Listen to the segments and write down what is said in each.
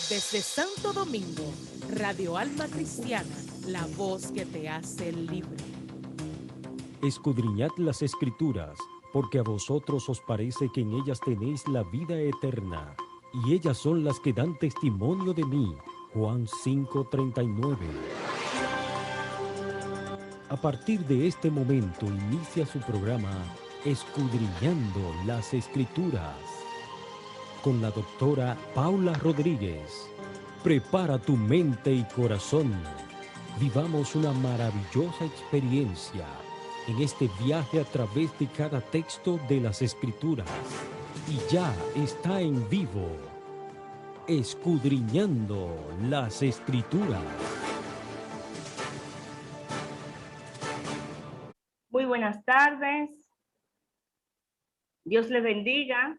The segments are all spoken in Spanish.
Desde Santo Domingo, Radio Alma Cristiana, la voz que te hace libre. Escudriñad las Escrituras, porque a vosotros os parece que en ellas tenéis la vida eterna, y ellas son las que dan testimonio de mí. Juan 5:39. A partir de este momento inicia su programa Escudriñando las Escrituras, con la doctora Paula Rodríguez. Prepara tu mente y corazón. Vivamos una maravillosa experiencia en este viaje a través de cada texto de las Escrituras. Y ya está en vivo, Escudriñando las Escrituras. Muy buenas tardes. Dios les bendiga.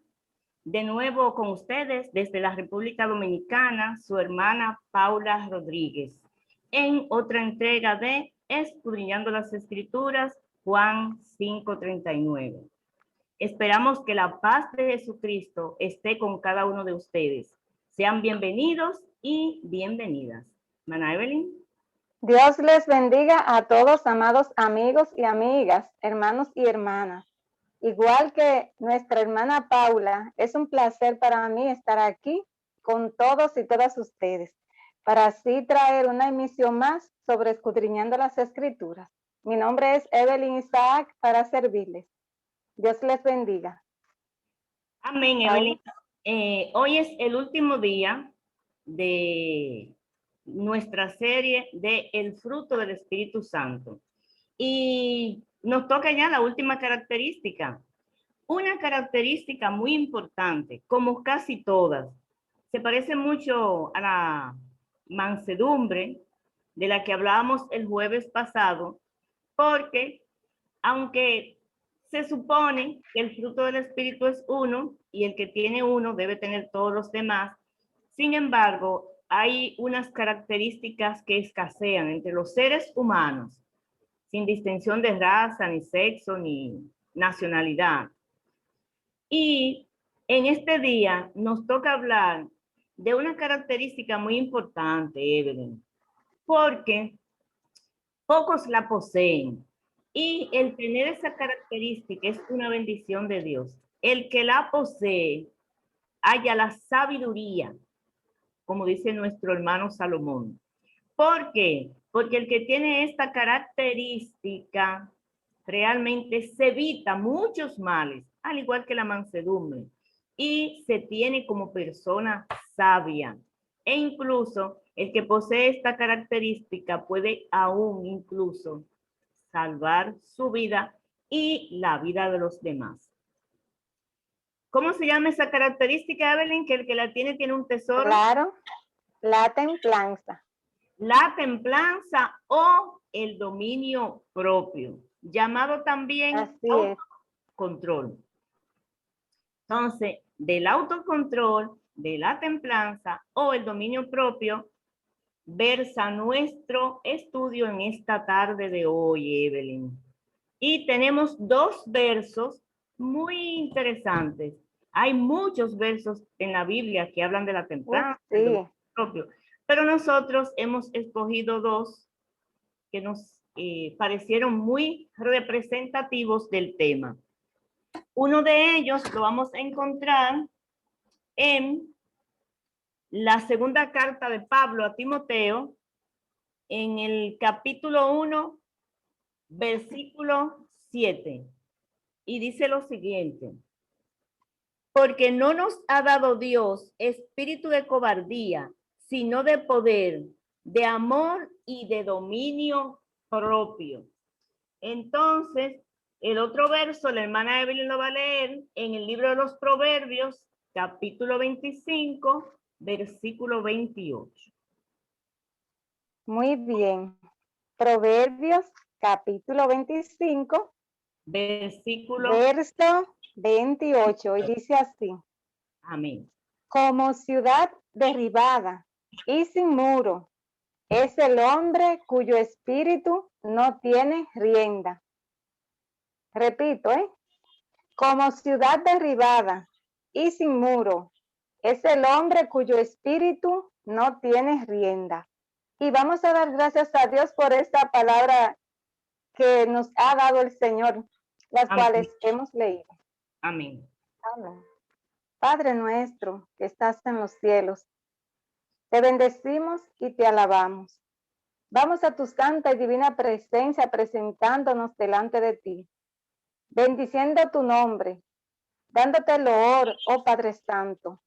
De nuevo con ustedes desde la República Dominicana, su hermana Paula Rodríguez, en otra entrega de Escudriñando las Escrituras, Juan 5:39. Esperamos que la paz de Jesucristo esté con cada uno de ustedes. Sean bienvenidos y bienvenidas. Mana Evelyn. Dios les bendiga a todos, amados amigos y amigas, hermanos y hermanas. Igual que nuestra hermana Paula, es un placer para mí estar aquí con todos y todas ustedes, para así traer una emisión más sobre Escudriñando las Escrituras. Mi nombre es Evelyn Isaac, para servirles. Dios les bendiga. Amén, Evelyn. Hoy es el último día de nuestra serie de El fruto del Espíritu Santo. Y nos toca ya la última característica. Una característica muy importante, como casi todas, se parece mucho a la mansedumbre de la que hablábamos el jueves pasado, porque aunque se supone que el fruto del Espíritu es uno y el que tiene uno debe tener todos los demás, sin embargo, hay unas características que escasean entre los seres humanos, sin distinción de raza, ni sexo, ni nacionalidad. Y en este día nos toca hablar de una característica muy importante, Evelyn, porque pocos la poseen. Y el tener esa característica es una bendición de Dios. El que la posee haya la sabiduría, como dice nuestro hermano Salomón. ¿Por qué? Porque el que tiene esta característica realmente se evita muchos males, al igual que la mansedumbre, y se tiene como persona sabia. E incluso el que posee esta característica puede aún incluso salvar su vida y la vida de los demás. ¿Cómo se llama esa característica, Evelyn? Que el que la tiene tiene un tesoro. Claro, la templanza. La templanza o el dominio propio, llamado también autocontrol. Entonces, del autocontrol, de la templanza o el dominio propio, versa nuestro estudio en esta tarde de hoy, Evelyn. Y tenemos dos versos muy interesantes. Hay muchos versos en la Biblia que hablan de la templanza, del dominio propio, pero nosotros hemos escogido dos que nos parecieron muy representativos del tema. Uno de ellos lo vamos a encontrar en la segunda carta de Pablo a Timoteo, en el capítulo 1, versículo 7. Y dice lo siguiente: porque no nos ha dado Dios espíritu de cobardía, sino de poder, de amor y de dominio propio. Entonces, el otro verso, la hermana Evelyn lo va a leer en el libro de los Proverbios, capítulo 25, versículo 28. Muy bien. Proverbios, capítulo 25, verso 28, y dice así. Amén. Como ciudad derribada y sin muro, es el hombre cuyo espíritu no tiene rienda. Repito, como ciudad derribada y sin muro, Es el hombre cuyo espíritu no tiene rienda. Y vamos a dar gracias a Dios por esta palabra que nos ha dado el Señor, las Amén. cuales hemos leído. Amén. Amén. Padre nuestro que estás en los cielos, te bendecimos y te alabamos. Vamos a tu santa y divina presencia presentándonos delante de ti, bendiciendo tu nombre, dándote loor, oh Padre Santo.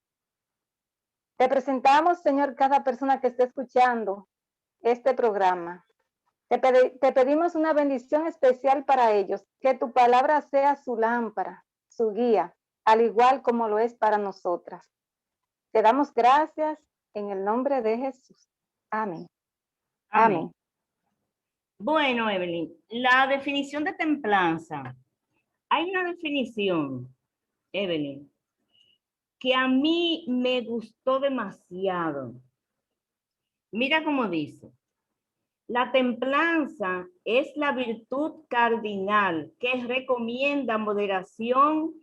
Te presentamos, Señor, cada persona que esté escuchando este programa. Te pedimos una bendición especial para ellos, que tu palabra sea su lámpara, su guía, al igual como lo es para nosotras. Te damos gracias en el nombre de Jesús. Amén. Amén. Amén. Bueno, Evelyn, la definición de templanza. Hay una definición, Evelyn, que a mí me gustó demasiado. Mira cómo dice. La templanza es la virtud cardinal que recomienda moderación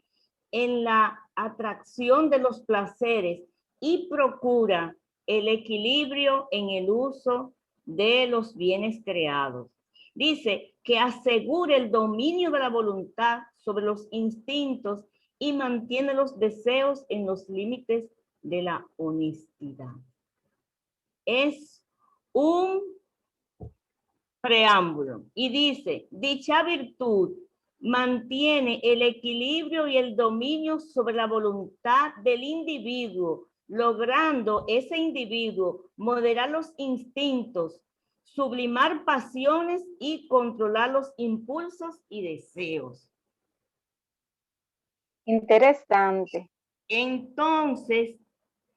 en la atracción de los placeres y procura el equilibrio en el uso de los bienes creados. Dice que asegura el dominio de la voluntad sobre los instintos y mantiene los deseos en los límites de la honestidad. Es un preámbulo y dice, dicha virtud mantiene el equilibrio y el dominio sobre la voluntad del individuo, logrando ese individuo moderar los instintos, sublimar pasiones y controlar los impulsos y deseos. Interesante. Entonces,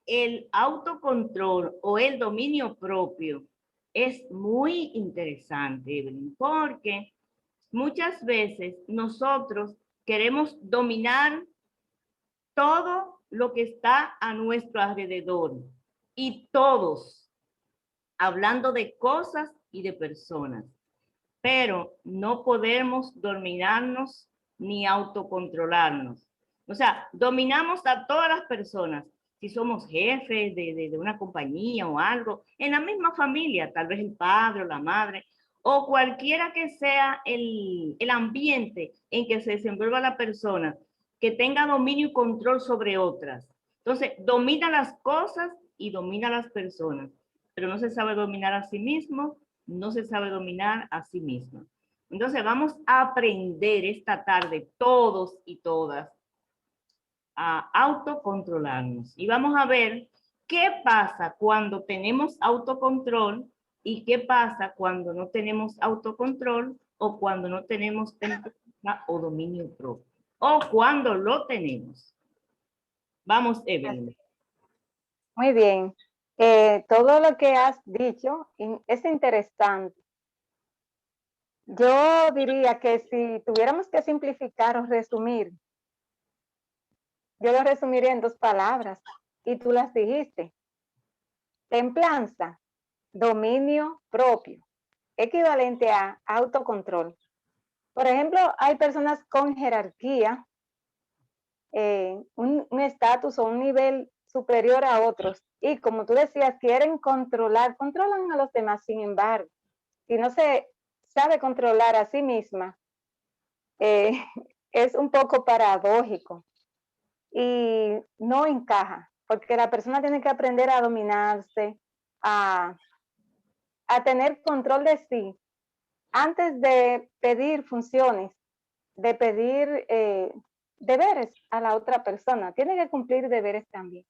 el autocontrol o el dominio propio es muy interesante, Evelyn, porque muchas veces nosotros queremos dominar todo lo que está a nuestro alrededor y todos, hablando de cosas y de personas, pero no podemos dominarnos ni autocontrolarnos. O sea, dominamos a todas las personas. Si somos jefes de una compañía o algo, en la misma familia, tal vez el padre o la madre, o cualquiera que sea el ambiente en que se desenvuelva la persona, que tenga dominio y control sobre otras. Entonces, domina las cosas y domina las personas, pero no se sabe dominar a sí mismo, no se sabe dominar a sí mismo. Entonces, vamos a aprender esta tarde, todos y todas, a autocontrolarnos. Y vamos a ver qué pasa cuando tenemos autocontrol y qué pasa cuando no tenemos autocontrol o cuando no tenemos templanza o dominio propio. O cuando lo tenemos. Vamos, Evelyn. Muy bien. Todo lo que has dicho es interesante. Yo diría que si tuviéramos que simplificar o resumir, yo lo resumiría en 2 palabras y tú las dijiste. Templanza, dominio propio, equivalente a autocontrol. Por ejemplo, hay personas con jerarquía, un estatus o un nivel superior a otros y como tú decías, controlan a los demás. Sin embargo, si no se sabe controlar a sí misma, es un poco paradójico y no encaja, porque la persona tiene que aprender a dominarse, a, a tener control de sí, antes de pedir funciones, de pedir deberes a la otra persona. Tiene que cumplir deberes también.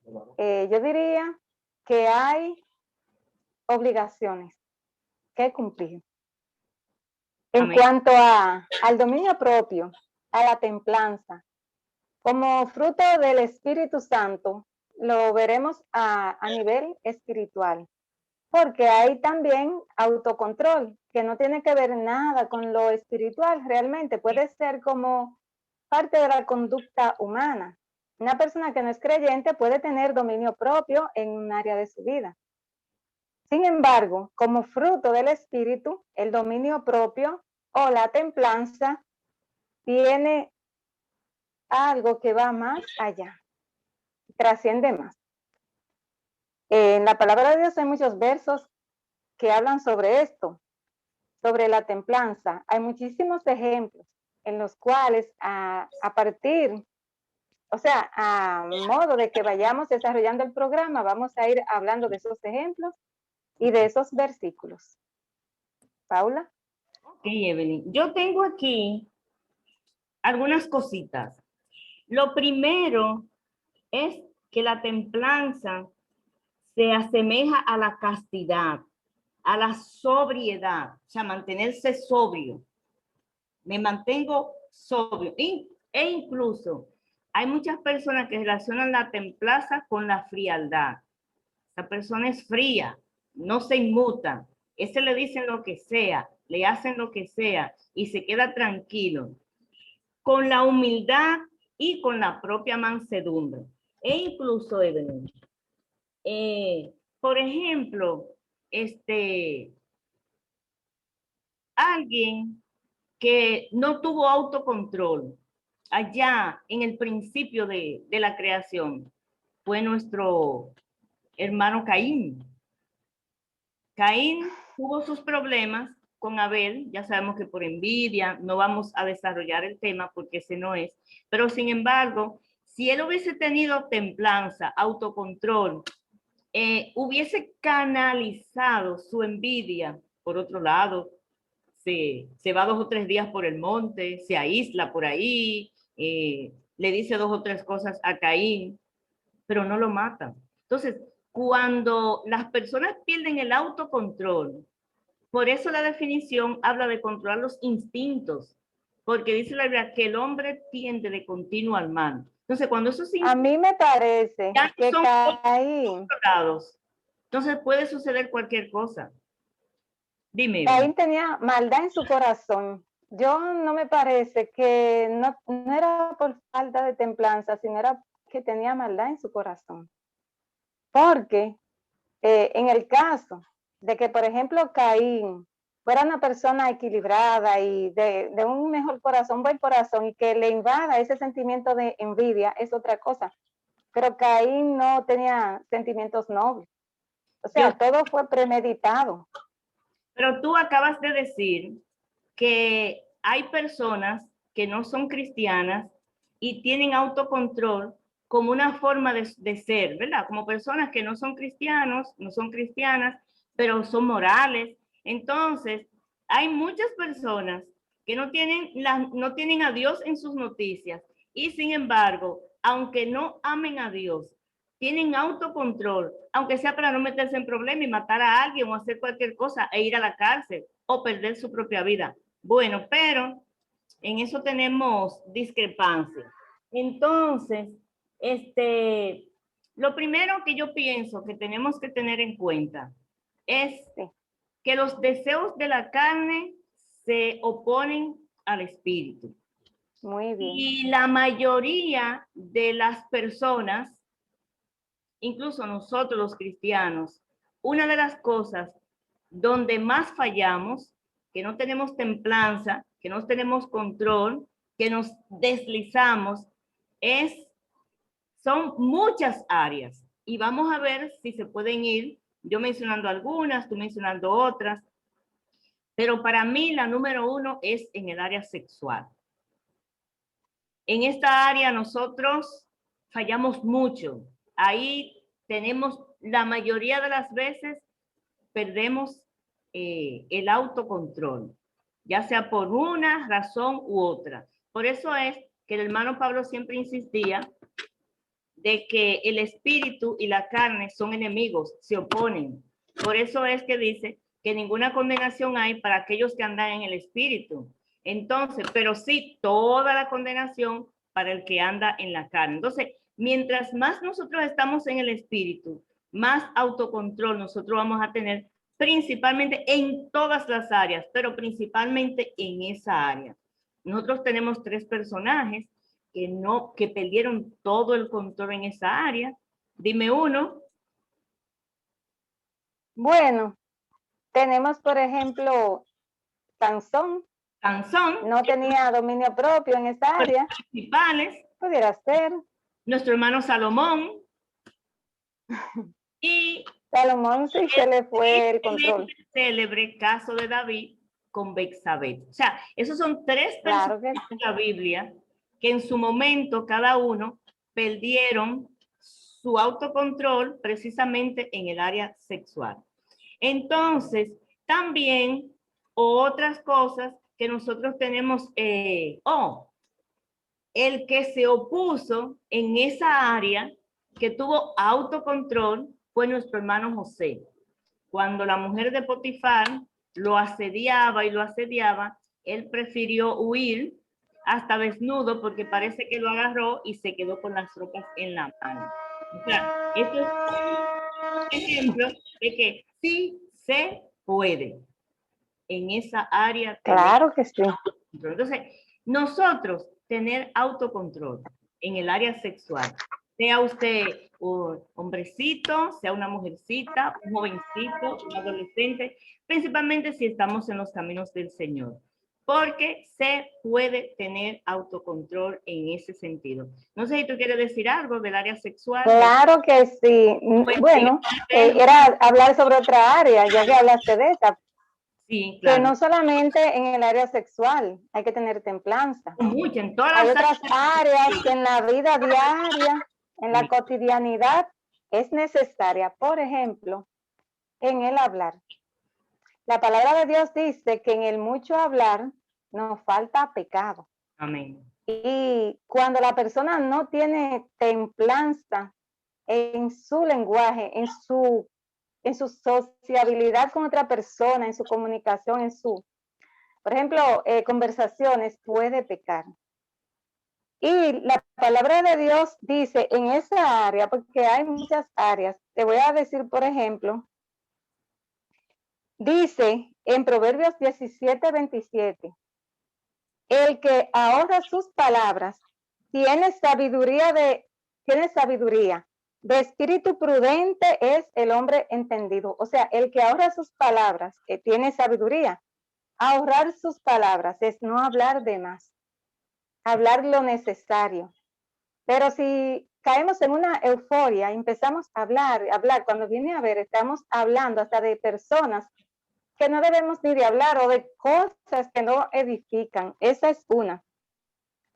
Yo diría que hay obligaciones que cumplir. En Amén. cuanto al dominio propio, a la templanza, como fruto del Espíritu Santo, lo veremos a nivel espiritual, porque hay también autocontrol, que no tiene que ver nada con lo espiritual realmente, puede ser como parte de la conducta humana. Una persona que no es creyente puede tener dominio propio en un área de su vida. Sin embargo, como fruto del Espíritu, el dominio propio o la templanza tiene algo que va más allá. trasciende más. En la palabra de Dios hay muchos versos que hablan sobre esto, sobre la templanza. Hay muchísimos ejemplos en los cuales a partir, o sea, a modo de que vayamos desarrollando el programa, vamos a ir hablando de esos ejemplos y de esos versículos. Paula. Ok, Evelyn. Yo tengo aquí algunas cositas. Lo primero es que la templanza se asemeja a la castidad, a la sobriedad, o sea, mantenerse sobrio. Me mantengo sobrio. E incluso hay muchas personas que relacionan la templanza con la frialdad. Esa persona es fría, no se inmuta. Ese le dicen lo que sea, le hacen lo que sea y se queda tranquilo. Con la humildad y con la propia mansedumbre. E incluso, Evelyn, por ejemplo, alguien que no tuvo autocontrol allá en el principio de la creación fue nuestro hermano Caín. Caín tuvo sus problemas con Abel, ya sabemos que por envidia, no vamos a desarrollar el tema porque ese no es, pero sin embargo, si él hubiese tenido templanza, autocontrol, hubiese canalizado su envidia, por otro lado, se va 2 o 3 días por el monte, se aísla por ahí, le dice 2 o 3 cosas a Caín, pero no lo matan. Entonces, cuando las personas pierden el autocontrol, por eso la definición habla de controlar los instintos, porque dice la Biblia que el hombre tiende de continuo al mal. Entonces, cuando esos instintos a mí me parece ya que son Caín, controlados, entonces puede suceder cualquier cosa. Dime. Caín tenía maldad en su corazón. Yo no me parece que no era por falta de templanza, sino era que tenía maldad en su corazón. Porque en el caso de que, por ejemplo, Caín fuera una persona equilibrada y de un mejor corazón, buen corazón, y que le invada ese sentimiento de envidia, es otra cosa. Pero Caín no tenía sentimientos nobles. O sea, todo fue premeditado. Pero tú acabas de decir que hay personas que no son cristianas y tienen autocontrol como una forma de ser, ¿verdad? Como personas que no son cristianos, no son cristianas, pero son morales. Entonces, hay muchas personas que no tienen a Dios en sus noticias y sin embargo, aunque no amen a Dios, tienen autocontrol, aunque sea para no meterse en problemas y matar a alguien o hacer cualquier cosa e ir a la cárcel o perder su propia vida. Bueno, pero en eso tenemos discrepancia. Entonces, lo primero que yo pienso que tenemos que tener en cuenta es que los deseos de la carne se oponen al espíritu. Muy bien. Y la mayoría de las personas, incluso nosotros los cristianos, una de las cosas donde más fallamos, que no tenemos templanza, que no tenemos control, que nos deslizamos, son muchas áreas. Y vamos a ver si se pueden ir, yo mencionando algunas, tú mencionando otras, pero para mí la número 1 es en el área sexual. En esta área nosotros fallamos mucho. Ahí tenemos, la mayoría de las veces, perdemos el autocontrol, ya sea por una razón u otra. Por eso es que el hermano Pablo siempre insistía de que el espíritu y la carne son enemigos, se oponen. Por eso es que dice que ninguna condenación hay para aquellos que andan en el espíritu. Entonces, pero sí toda la condenación para el que anda en la carne. Entonces, mientras más nosotros estamos en el espíritu, más autocontrol nosotros vamos a tener, principalmente en todas las áreas, pero principalmente en esa área. Nosotros tenemos 3 personajes que perdieron todo el control en esa área. Dime uno. Bueno, tenemos, por ejemplo, Sansón. No tenía dominio propio en esa área. Principales. Pudiera ser. Nuestro hermano Salomón. Y Salomón sí se le fue el control. célebre caso de David con Betsabé. O sea, esos son tres Claro personas que sí. de la Biblia que en su momento cada uno perdieron su autocontrol precisamente en el área sexual. Entonces, también otras cosas que nosotros tenemos, el que se opuso en esa área, que tuvo autocontrol, fue nuestro hermano José. Cuando la mujer de Potifar lo asediaba y lo asediaba, él prefirió huir hasta desnudo porque parece que lo agarró y se quedó con las ropas en la mano. O sea, esto es un ejemplo de que sí se puede en esa área tener Claro que sí. autocontrol. Entonces, nosotros tener autocontrol en el área sexual, sea usted un hombrecito, sea una mujercita, un jovencito, un adolescente, principalmente si estamos en los caminos del Señor, porque se puede tener autocontrol en ese sentido. No sé si tú quieres decir algo del área sexual. Claro que sí. Bueno, era hablar sobre otra área, ya que hablaste de esa. Sí, Que claro. no solamente en el área sexual hay que tener templanza. Mucho, en todas Hay las otras áreas que en la vida diaria, en la cotidianidad, es necesaria. Por ejemplo, en el hablar. La palabra de Dios dice que en el mucho hablar nos falta pecado. Amén. Y cuando la persona no tiene templanza en su lenguaje, en su sociabilidad con otra persona, en su comunicación, por ejemplo, conversaciones, puede pecar. Y la palabra de Dios dice en esa área, porque hay muchas áreas, te voy a decir, por ejemplo, dice en Proverbios 17:27, el que ahorra sus palabras tiene sabiduría, de espíritu prudente es el hombre entendido. O sea, el que ahorra sus palabras, que tiene sabiduría. Ahorrar sus palabras es no hablar de más, hablar lo necesario. Pero si caemos en una euforia, empezamos a hablar, cuando viene a ver, estamos hablando hasta de personas que no debemos ni de hablar o de cosas que no edifican. Esa es una.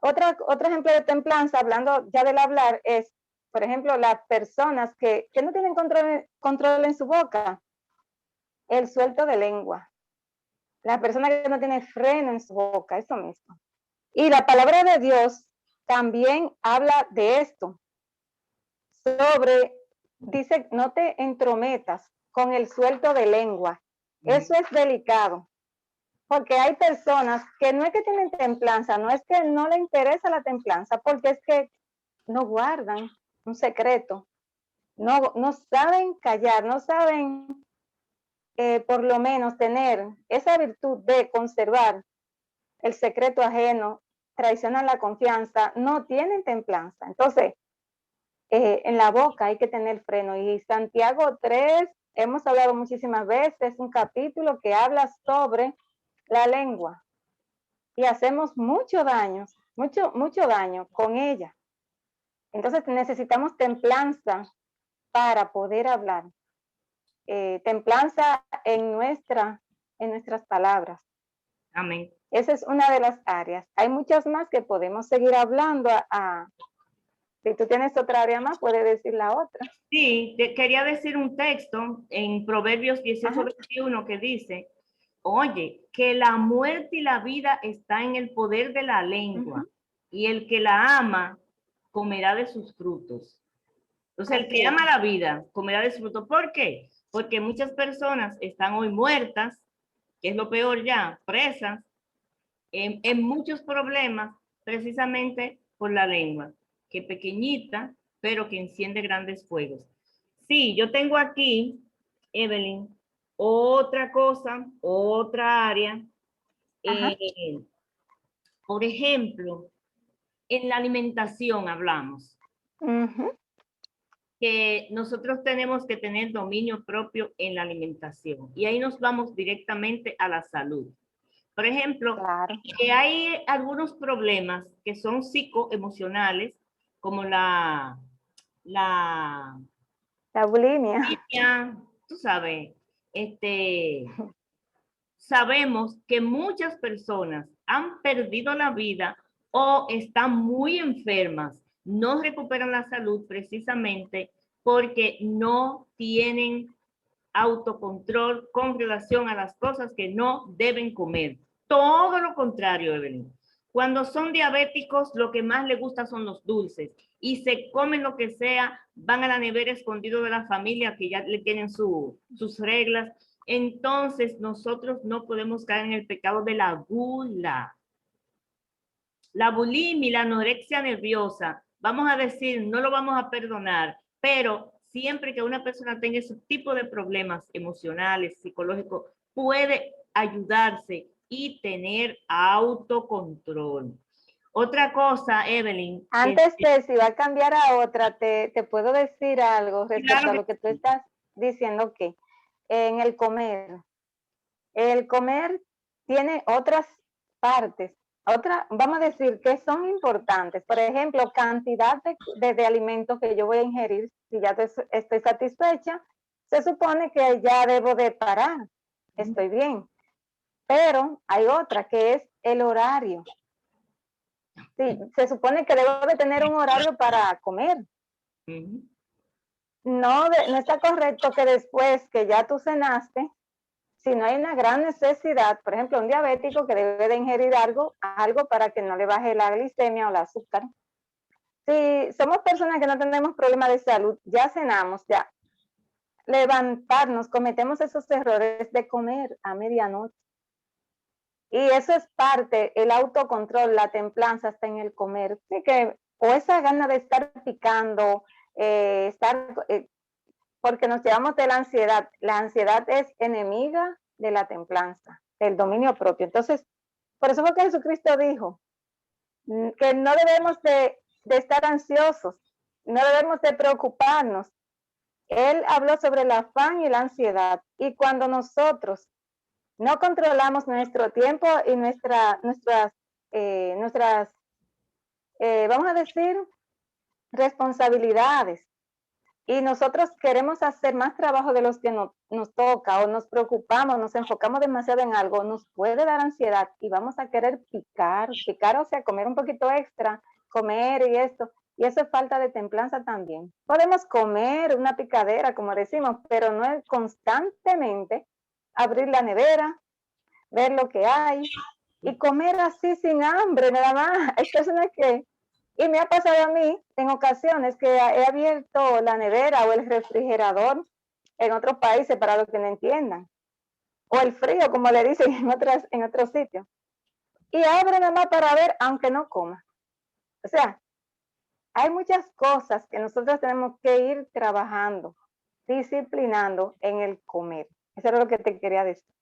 Otro ejemplo de templanza, hablando ya del hablar, es, por ejemplo, las personas que no tienen control en su boca, el suelto de lengua. La persona que no tiene freno en su boca, eso mismo. Y la palabra de Dios también habla de esto, dice, no te entrometas con el suelto de lengua. Eso es delicado, porque hay personas que no es que tienen templanza, no es que no le interesa la templanza, porque es que no guardan un secreto, no saben callar, no saben por lo menos tener esa virtud de conservar el secreto ajeno, traicionan la confianza, no tienen templanza. Entonces, en la boca hay que tener freno. Y Santiago 3, hemos hablado muchísimas veces, un capítulo que habla sobre la lengua. Y hacemos mucho daño con ella. Entonces necesitamos templanza para poder hablar. Templanza en nuestras palabras. Amén. Esa es una de las áreas. Hay muchas más que podemos seguir hablando. Si tú tienes otra área más, puedes decir la otra. Sí, quería decir un texto en Proverbios 18:21 que dice, oye, que la muerte y la vida está en el poder de la lengua, y el que la ama comerá de sus frutos. Entonces, el que ama la vida comerá de sus frutos. ¿Por qué? Porque muchas personas están hoy muertas, que es lo peor ya, presas, en muchos problemas, precisamente por la lengua, que pequeñita, pero que enciende grandes fuegos. Sí, yo tengo aquí, Evelyn, otra cosa, otra área. Por ejemplo, en la alimentación hablamos. Que nosotros tenemos que tener dominio propio en la alimentación. Y ahí nos vamos directamente a la salud. Por ejemplo, que hay algunos problemas que son psicoemocionales, como la La bulimia. bulimia, tú sabes, sabemos que muchas personas han perdido la vida o están muy enfermas, no recuperan la salud precisamente porque no tienen autocontrol con relación a las cosas que no deben comer. Todo lo contrario, Evelyn. Cuando son diabéticos, lo que más les gusta son los dulces y se comen lo que sea, van a la nevera escondido de la familia que ya le tienen sus reglas. Entonces, nosotros no podemos caer en el pecado de la gula. La bulimia y la anorexia nerviosa, vamos a decir, no lo vamos a perdonar, pero siempre que una persona tenga ese tipo de problemas emocionales, psicológicos, puede ayudarse y tener autocontrol. Otra cosa, Evelyn. Antes de si va a cambiar a otra, te puedo decir algo respecto Claro a lo que tú estás diciendo, que en el comer tiene otras partes, vamos a decir que son importantes. Por ejemplo, cantidad de alimentos que yo voy a ingerir. Si ya estoy satisfecha, se supone que ya debo de parar, estoy bien. Pero hay otra que es el horario. Sí, se supone que debo de tener un horario para comer. No está correcto que después que ya tú cenaste, si no hay una gran necesidad, por ejemplo, un diabético que debe de ingerir algo para que no le baje la glicemia o el azúcar. Si somos personas que no tenemos problemas de salud, ya cenamos, ya levantarnos, cometemos esos errores de comer a medianoche. Y eso es parte, el autocontrol, la templanza hasta en el comer. Así que, o esa gana de estar picando, porque nos llevamos de la ansiedad. La ansiedad es enemiga de la templanza, del dominio propio. Entonces, por eso fue que Jesucristo dijo que no debemos de estar ansiosos, no debemos de preocuparnos. Él habló sobre el afán y la ansiedad. Y cuando nosotros no controlamos nuestro tiempo y nuestras, vamos a decir, responsabilidades, y nosotros queremos hacer más trabajo de los que nos toca, o nos preocupamos, nos enfocamos demasiado en algo, nos puede dar ansiedad y vamos a querer picar, o sea, comer un poquito extra, comer y esto. Y eso es falta de templanza también. Podemos comer una picadera, como decimos, pero no es constantemente abrir la nevera, ver lo que hay y comer así sin hambre, nada más. Esto es que... Y me ha pasado a mí en ocasiones que he abierto la nevera o el refrigerador en otros países, para los que no entiendan, o el frío, como le dicen en otros sitios, y abro nada más para ver, aunque no coma. O sea, hay muchas cosas que nosotros tenemos que ir trabajando, disciplinando en el comer. Eso era lo que te quería decir.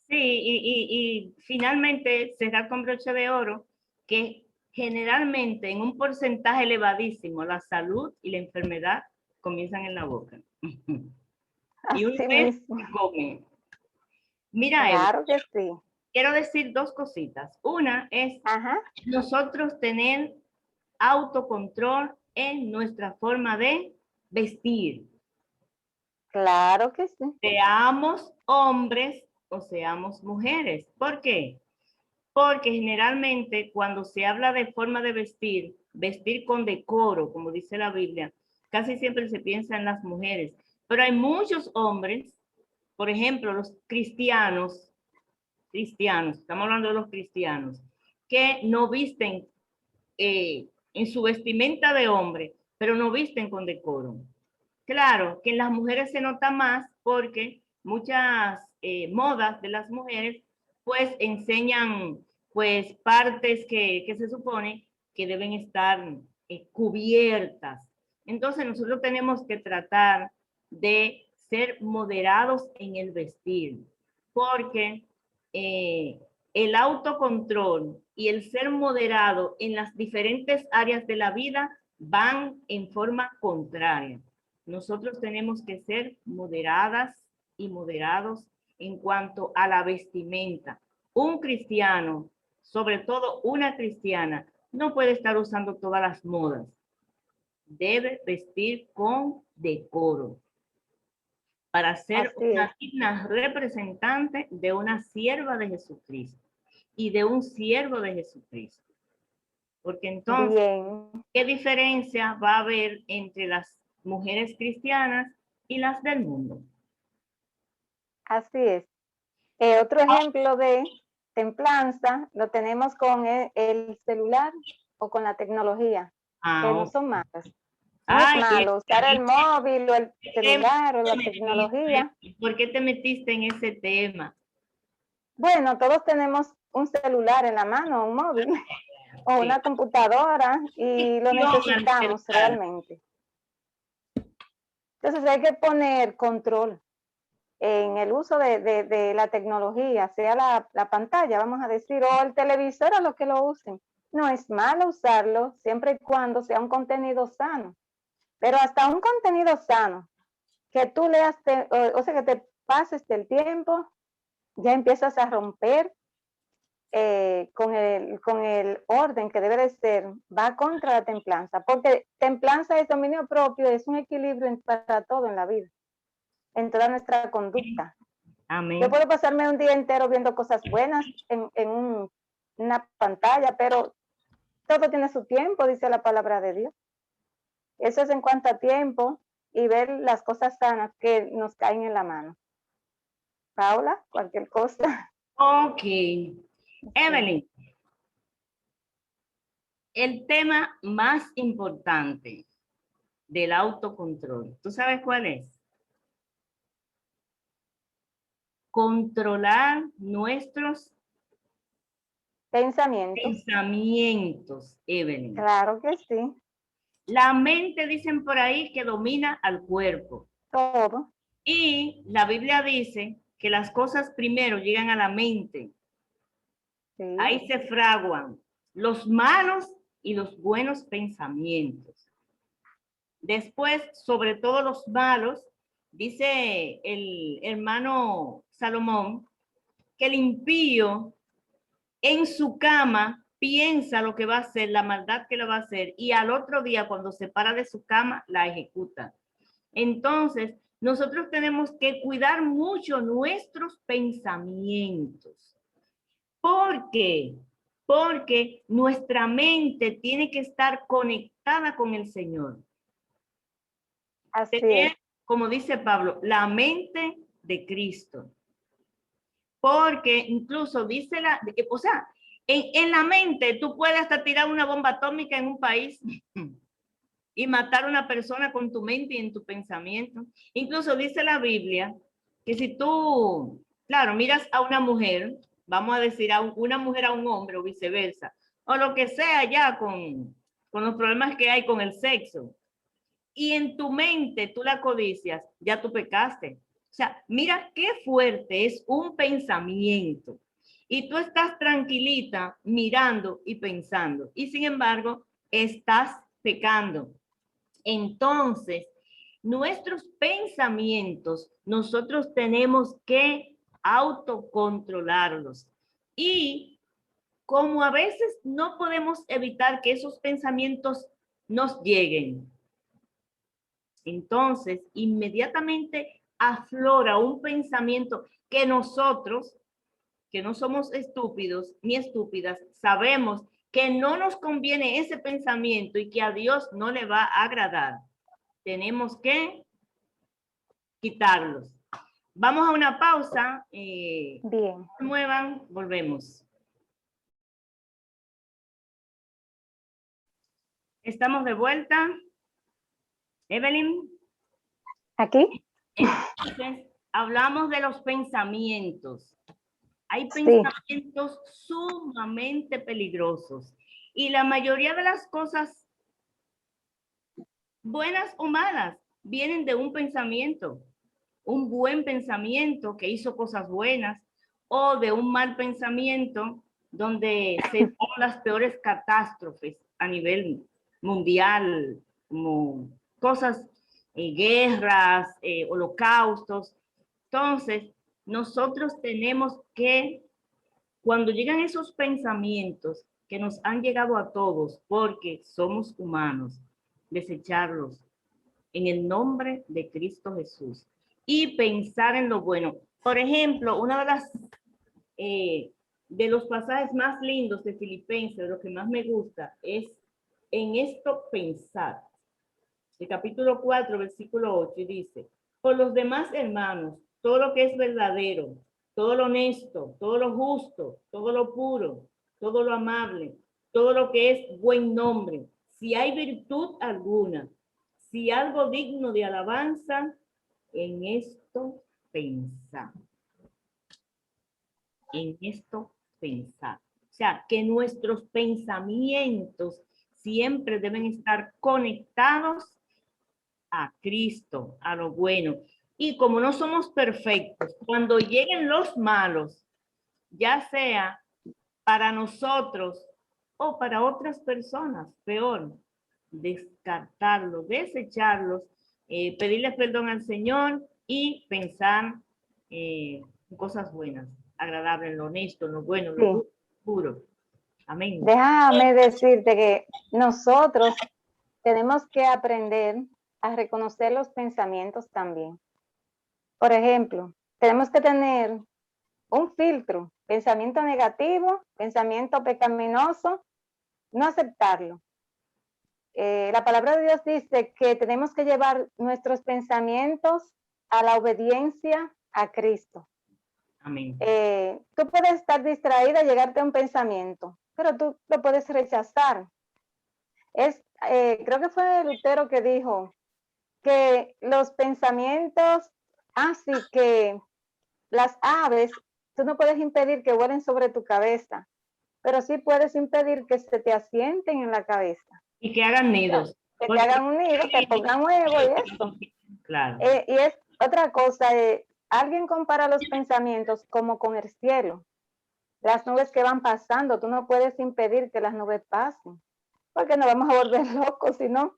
Sí, y finalmente cerrar con broche de oro, que generalmente en un porcentaje elevadísimo la salud y la enfermedad comienzan en la boca. Y uno come. Mira, claro que sí. Quiero decir dos cositas. Una es nosotros tener autocontrol en nuestra forma de vestir. Claro que sí. Seamos hombres o seamos mujeres. ¿Por qué? Porque generalmente cuando se habla de forma de vestir, vestir con decoro, como dice la Biblia, casi siempre se piensa en las mujeres. Pero hay muchos hombres, por ejemplo, los cristianos, estamos hablando de los cristianos, que no visten en su vestimenta de hombre, pero no visten con decoro. Claro que en las mujeres se nota más porque muchas modas de las mujeres pues enseñan pues partes que se supone que deben estar cubiertas. Entonces nosotros tenemos que tratar de ser moderados en el vestir, porque el autocontrol y el ser moderado en las diferentes áreas de la vida van en forma contraria. Nosotros tenemos que ser moderadas y moderados en cuanto a la vestimenta. Un cristiano, sobre todo una cristiana, no puede estar usando todas las modas. Debe vestir con decoro. para ser Así es. una digna representante de una sierva de Jesucristo y de un siervo de Jesucristo. Porque entonces, Bien, ¿qué diferencia va a haber entre las mujeres cristianas y las del mundo? así es. Otro ejemplo de templanza lo tenemos con el celular o con la tecnología, que no Ah, son malas. No es ay, malo usar el móvil o el celular o la metiste? tecnología. ¿Por qué te metiste en ese tema? Bueno, todos tenemos un celular en la mano, un móvil o Sí. una computadora y lo Al necesitamos celular. realmente. Entonces hay que poner control en el uso de la tecnología, sea la pantalla, vamos a decir, o el televisor a los que lo usen. No es malo usarlo siempre y cuando sea un contenido sano, pero hasta un contenido sano, que tú leas, o sea, que te pases del tiempo, ya empiezas a romper con el orden que debe de ser, va contra la templanza, porque templanza es dominio propio, es un equilibrio para todo en la vida, en toda nuestra conducta. Yo Amén. puedo pasarme un día entero viendo cosas buenas una pantalla, pero todo tiene su tiempo, dice la palabra de Dios. Eso es en cuanto a tiempo y ver las cosas sanas que nos caen en la mano. Paula, cualquier cosa. Ok. Sí. Evelyn, el tema más importante del autocontrol, ¿tú sabes cuál es? Controlar nuestros Pensamientos, pensamientos, Evelyn. claro que sí, La mente, dicen por ahí, que domina al cuerpo. todo. Y la Biblia dice que las cosas primero llegan a la mente. Sí, Ahí se fraguan los malos y los buenos pensamientos. Después, sobre todo los malos, dice el hermano Salomón, que el impío en su cama piensa lo que va a hacer, la maldad que le va a hacer, y al otro día, cuando se para de su cama, la ejecuta. Entonces, nosotros tenemos que cuidar mucho nuestros pensamientos. ¿Por qué? Porque nuestra mente tiene que estar conectada con el Señor. así es. Tener, como dice Pablo, la mente de Cristo. Porque incluso dice o sea, en la mente tú puedes hasta tirar una bomba atómica en un país y matar a una persona con tu mente y en tu pensamiento. Incluso dice la Biblia que si tú, claro, miras a una mujer, vamos a decir a una mujer a un hombre o viceversa, o lo que sea ya con los problemas que hay con el sexo, y en tu mente tú la codicias, ya tú pecaste. O sea, mira qué fuerte es un pensamiento. Y tú estás tranquilita mirando y pensando. Y sin embargo, estás pecando. Entonces, nuestros pensamientos, nosotros tenemos que autocontrolarlos. Y como a veces no podemos evitar que esos pensamientos nos lleguen, entonces inmediatamente aflora un pensamiento que nosotros, que no somos estúpidos ni estúpidas, sabemos que no nos conviene ese pensamiento y que a Dios no le va a agradar. Tenemos que quitarlos. Vamos a una pausa. Bien. Muevan, volvemos. Estamos de vuelta. Evelyn. ¿Aquí? Entonces, hablamos de los pensamientos. Hay Sí, pensamientos sumamente peligrosos y la mayoría de las cosas, buenas o malas, vienen de un pensamiento. Un buen pensamiento que hizo cosas buenas o de un mal pensamiento donde se dan las peores catástrofes a nivel mundial, como cosas, guerras, holocaustos. Entonces, nosotros tenemos que, cuando llegan esos pensamientos que nos han llegado a todos, porque somos humanos, desecharlos en el nombre de Cristo Jesús y pensar en lo bueno. Por ejemplo, una de los pasajes más lindos de Filipenses, lo que más me gusta, es en esto pensar. El capítulo 4, versículo 8, y dice, por los demás hermanos, todo lo que es verdadero, todo lo honesto, todo lo justo, todo lo puro, todo lo amable, todo lo que es buen nombre, si hay virtud alguna, si algo digno de alabanza, en esto pensar. En esto pensar. O sea, que nuestros pensamientos siempre deben estar conectados a Cristo, a lo bueno. Y como no somos perfectos, cuando lleguen los malos, ya sea para nosotros o para otras personas, peor, descartarlos, desecharlos, pedirle perdón al Señor y pensar en cosas buenas, agradables, en lo honesto, en lo bueno, en Sí. lo puro. Amén. Déjame decirte que nosotros tenemos que aprender a reconocer los pensamientos también. Por ejemplo, tenemos que tener un filtro, pensamiento negativo, pensamiento pecaminoso, no aceptarlo. La palabra de Dios dice que tenemos que llevar nuestros pensamientos a la obediencia a Cristo. Amén. Tú puedes estar distraída y llegarte a un pensamiento, pero tú lo puedes rechazar. Creo que fue Lutero que dijo que los pensamientos, así que las aves, tú no puedes impedir que vuelen sobre tu cabeza, pero sí puedes impedir que se te asienten en la cabeza. Y que hagan nidos. Que te hagan un nido, que pongan huevo y eso. Claro. Y es otra cosa, alguien compara los pensamientos como con el cielo. Las nubes que van pasando, tú no puedes impedir que las nubes pasen, porque nos vamos a volver locos si no.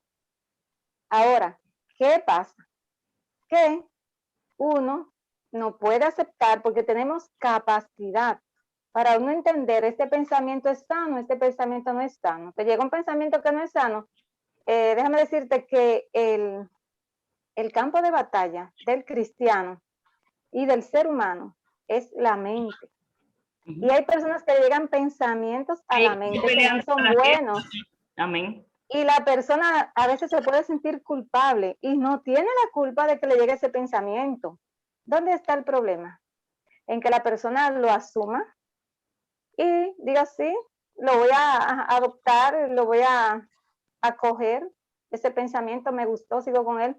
Ahora, ¿qué pasa? Que uno no puede aceptar porque tenemos capacidad para uno entender este pensamiento es sano, este pensamiento no es sano. Te llega un pensamiento que no es sano, déjame decirte que el campo de batalla del cristiano y del ser humano es la mente. Y hay personas que llegan pensamientos a la mente que no son buenos. Amén. Y la persona a veces se puede sentir culpable y no tiene la culpa de que le llegue ese pensamiento. ¿Dónde está el problema? En que la persona lo asuma y diga, sí, lo voy a adoptar, lo voy a acoger. Ese pensamiento me gustó, sigo con él.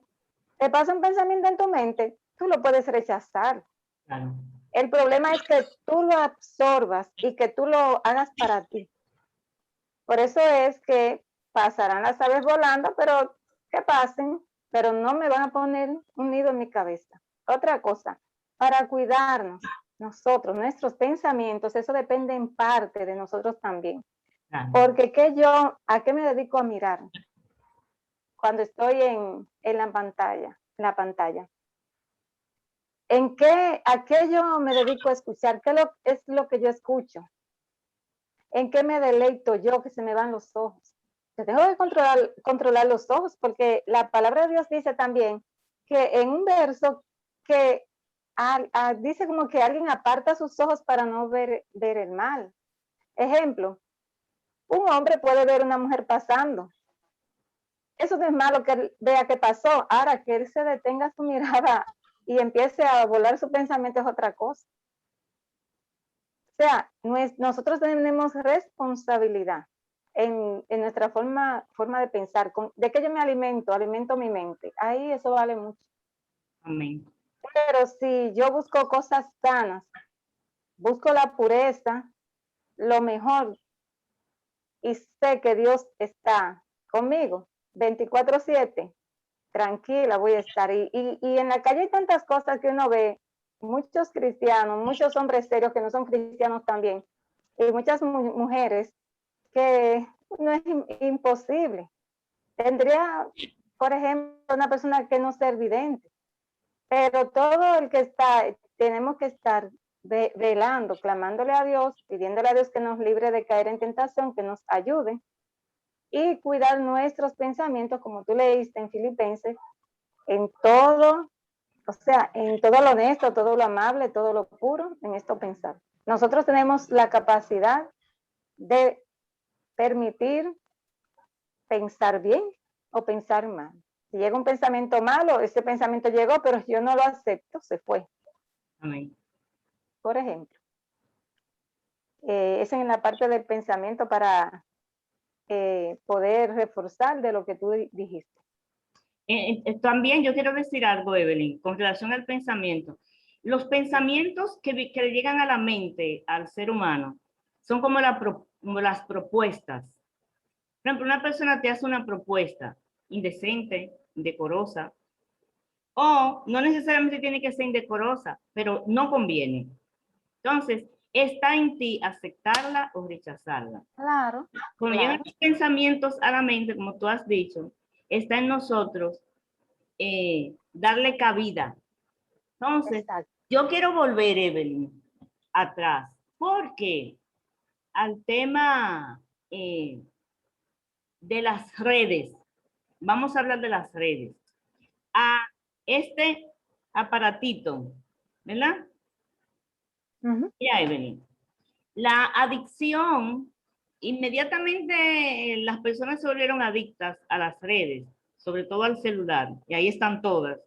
Te pasa un pensamiento en tu mente, tú lo puedes rechazar. Claro. El problema es que tú lo absorbas y que tú lo hagas para ti. Por eso es que pasarán las aves volando, pero que pasen, pero no me van a poner un nido en mi cabeza. Otra cosa, para cuidarnos, nosotros, nuestros pensamientos, eso depende en parte de nosotros también. Claro. Porque ¿a qué me dedico a mirar cuando estoy en la pantalla? ¿A qué yo me dedico a escuchar? ¿Qué es lo que yo escucho? ¿En qué me deleito yo que se me van los ojos? Yo tengo que controlar los ojos porque la palabra de Dios dice también que en un verso que dice como que alguien aparta sus ojos para no ver el mal. Ejemplo, un hombre puede ver una mujer pasando. Eso no es malo que él vea qué pasó. Ahora que él se detenga su mirada y empiece a volar su pensamiento es otra cosa. O sea, nosotros tenemos responsabilidad en nuestra forma de pensar. ¿De qué yo me alimento? Alimento mi mente. Ahí eso vale mucho. Amén. Pero si yo busco cosas sanas, busco la pureza, lo mejor, y sé que Dios está conmigo 24/7, tranquila voy a estar. Y en la calle hay tantas cosas que uno ve, muchos cristianos, muchos hombres serios que no son cristianos también, y muchas mujeres que no es imposible. Tendría, por ejemplo, una persona que no ser vidente, pero todo el que está, tenemos que estar velando, clamándole a Dios, pidiéndole a Dios que nos libre de caer en tentación, que nos ayude y cuidar nuestros pensamientos, como tú leíste en Filipenses, en todo O sea, en todo lo honesto, todo lo amable, todo lo puro, en esto pensar. Nosotros tenemos la capacidad de permitir pensar bien o pensar mal. Si llega un pensamiento malo, ese pensamiento llegó, pero yo no lo acepto, se fue. Amén. Por ejemplo, es en la parte del pensamiento para poder reforzar de lo que tú dijiste. También yo quiero decir algo, Evelyn, con relación al pensamiento. Los pensamientos que le llegan a la mente al ser humano son como las propuestas. Por ejemplo, una persona te hace una propuesta indecente, indecorosa, o no necesariamente tiene que ser indecorosa, pero no conviene. Entonces, está en ti aceptarla o rechazarla. Claro. Cuando llegan los pensamientos a la mente, como tú has dicho, está en nosotros darle cabida. Entonces, Exacto. yo quiero volver, Evelyn, atrás, porque al tema de las redes, vamos a hablar de las redes, a este aparatito, ¿verdad? Ya, Evelyn, la adicción, inmediatamente las personas se volvieron adictas a las redes, sobre todo al celular, y ahí están todas.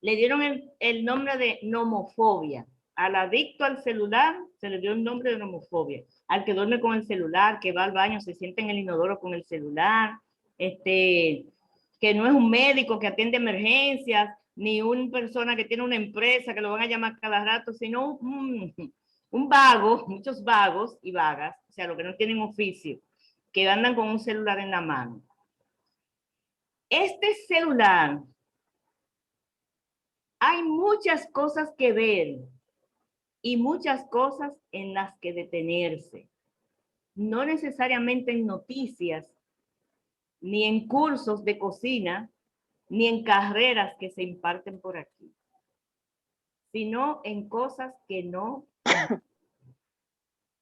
Le dieron el nombre de nomofobia. Al adicto al celular se le dio el nombre de nomofobia. Al que duerme con el celular, que va al baño, se sienta en el inodoro con el celular, que no es un médico que atiende emergencias, ni una persona que tiene una empresa que lo van a llamar cada rato, sino un vago, muchos vagos y vagas, o sea, los que no tienen oficio, que andan con un celular en la mano. Este celular, hay muchas cosas que ver y muchas cosas en las que detenerse. No necesariamente en noticias, ni en cursos de cocina, ni en carreras que se imparten por aquí, sino en cosas que no.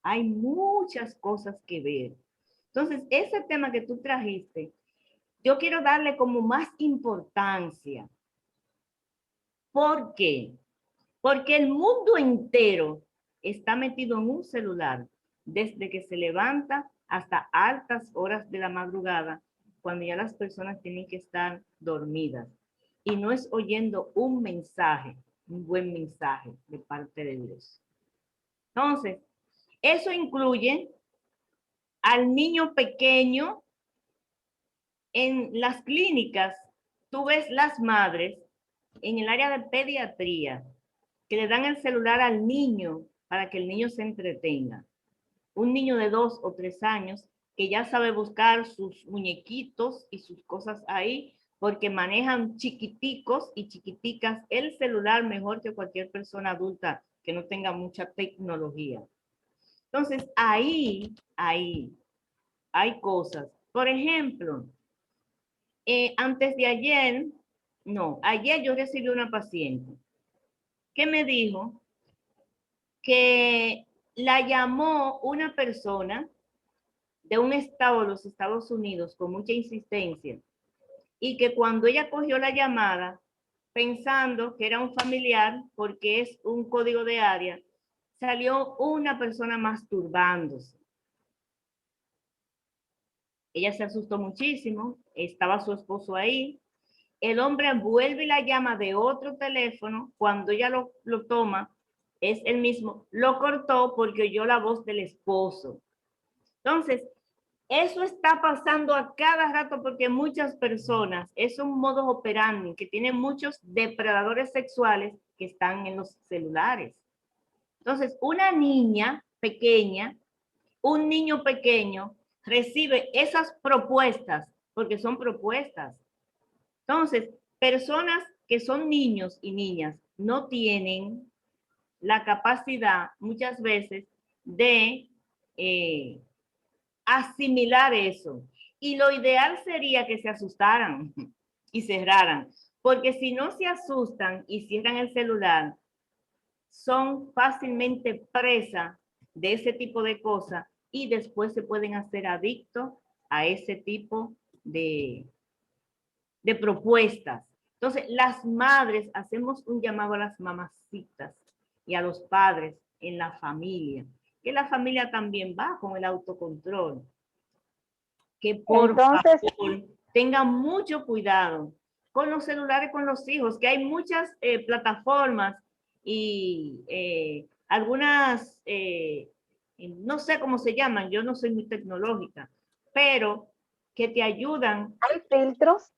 Hay muchas cosas que ver. Entonces, ese tema que tú trajiste, yo quiero darle como más importancia. ¿Por qué? Porque el mundo entero está metido en un celular desde que se levanta hasta altas horas de la madrugada, cuando ya las personas tienen que estar dormidas. Y no es oyendo un mensaje, un buen mensaje de parte de Dios. Entonces, eso incluye al niño pequeño. En las clínicas, tú ves las madres en el área de pediatría que le dan el celular al niño para que el niño se entretenga. Un niño de 2 o 3 años que ya sabe buscar sus muñequitos y sus cosas ahí porque manejan chiquiticos y chiquiticas el celular mejor que cualquier persona adulta que no tenga mucha tecnología. Entonces, ahí hay cosas. Por ejemplo, antes de ayer, no, ayer yo recibí una paciente que me dijo que la llamó una persona de un estado de los Estados Unidos con mucha insistencia y que cuando ella cogió la llamada pensando que era un familiar porque es un código de área, salió una persona masturbándose. Ella se asustó muchísimo, estaba su esposo ahí. El hombre vuelve y la llama de otro teléfono. Cuando ella lo toma, es el mismo. Lo cortó porque oyó la voz del esposo. Entonces, eso está pasando a cada rato porque muchas personas, es un modus operandi que tienen muchos depredadores sexuales que están en los celulares. Entonces, una niña pequeña, un niño pequeño recibe esas propuestas porque son propuestas. Entonces, personas que son niños y niñas no tienen la capacidad muchas veces de asimilar eso. Y lo ideal sería que se asustaran y cerraran, porque si no se asustan y cierran el celular, son fácilmente presa de ese tipo de cosas y después se pueden hacer adictos a ese tipo de propuestas. Entonces, las madres, hacemos un llamado a las mamacitas y a los padres en la familia, que la familia también va con el autocontrol, que por Entonces, favor tengan mucho cuidado con los celulares, con los hijos, que hay muchas plataformas y algunas, no sé cómo se llaman, yo no soy muy tecnológica, pero que te ayudan, hay filtros